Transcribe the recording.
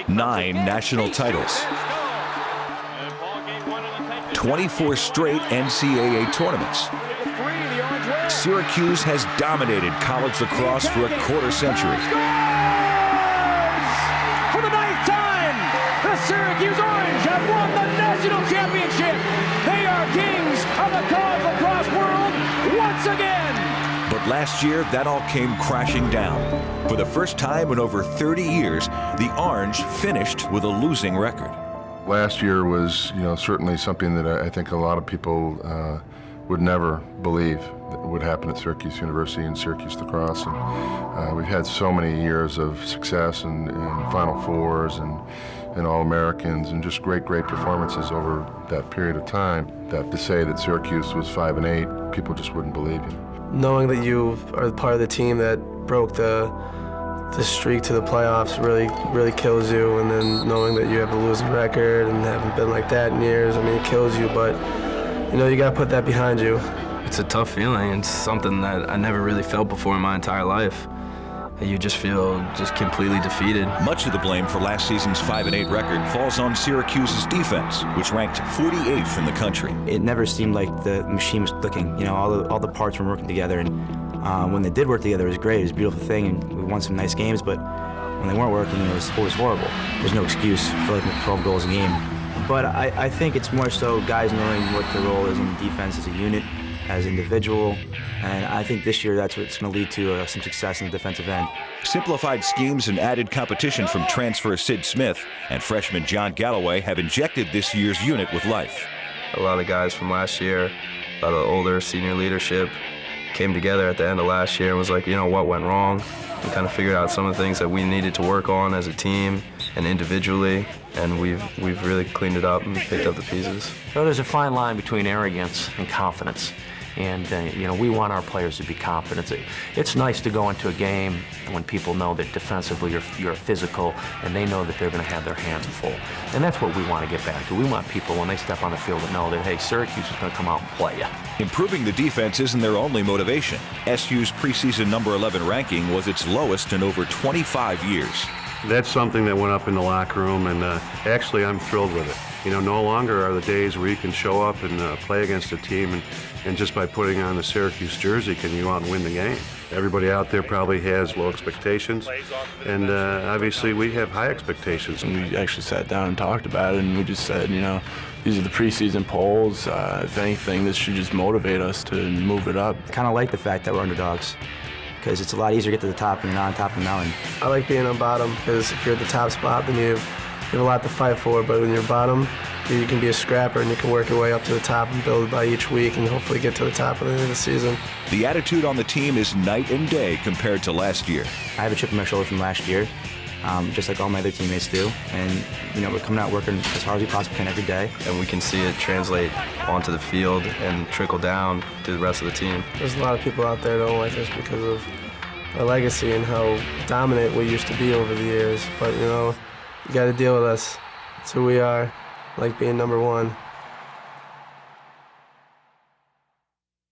9 national titles, 24 straight NCAA tournaments. Syracuse has dominated college lacrosse for a quarter century. For the 9th time, the Syracuse Orange have won the national championship. They are kings of the college lacrosse world once again. But last year, that all came crashing down. For the first time in over 30 years, the Orange finished with a losing record. Last year was, certainly something that I think a lot of people would never believe that would happen at Syracuse University and Syracuse lacrosse. And we've had so many years of success and Final Fours and All-Americans and just great performances over that period of time. That to say that Syracuse was 5-8, people just wouldn't believe you. Knowing that you are part of the team that broke the streak to the playoffs really kills you, and then knowing that you have a losing record and haven't been like that in years, it kills you, but you got to put that behind you. It's a tough feeling. It's something that I never really felt before in my entire life. You just feel completely defeated. Much of the blame for last season's 5-8 record falls on Syracuse's defense, which ranked 48th in the country. It never seemed like the machine was clicking. All the parts were working together, and when they did work together, it was great. It was a beautiful thing, and we won some nice games. But when they weren't working, it was horrible. There's no excuse for 12 goals a game. But I think it's more so guys knowing what their role is in defense as a unit, as an individual, and I think this year that's what's going to lead to some success in the defensive end. Simplified schemes and added competition from transfer Sid Smith and freshman John Galloway have injected this year's unit with life. A lot of guys from last year, a lot of older senior leadership came together at the end of last year and was like, what went wrong? We kind of figured out some of the things that we needed to work on as a team and individually, and we've really cleaned it up and picked up the pieces. There's a fine line between arrogance and confidence. And, we want our players to be confident. It's nice to go into a game when people know that defensively you're physical and they know that they're going to have their hands full. And that's what we want to get back to. We want people, when they step on the field, to know that, hey, Syracuse is going to come out and play you. Improving the defense isn't their only motivation. SU's preseason number 11 ranking was its lowest in over 25 years. That's something that went up in the locker room, and actually I'm thrilled with it. No longer are the days where you can show up and play against a team and just by putting on the Syracuse jersey can you go out and win the game. Everybody out there probably has low expectations, and obviously we have high expectations. And we actually sat down and talked about it, and we just said, these are the preseason polls. If anything, this should just motivate us to move it up. I kind of like the fact that we're underdogs, because it's a lot easier to get to the top when you're not on top of the mountain. I like being on bottom, because if you're at the top spot, then you have a lot to fight for, but when you're bottom, you can be a scrapper and you can work your way up to the top and build by each week and hopefully get to the top at the end of the season. The attitude on the team is night and day compared to last year. I have a chip on my shoulder from last year, just like all my other teammates do. And, we're coming out working as hard as we possibly can every day. And we can see it translate onto the field and trickle down to the rest of the team. There's a lot of people out there that don't like us because of our legacy and how dominant we used to be over the years. But, you got to deal with us. That's who we are. Like being number one.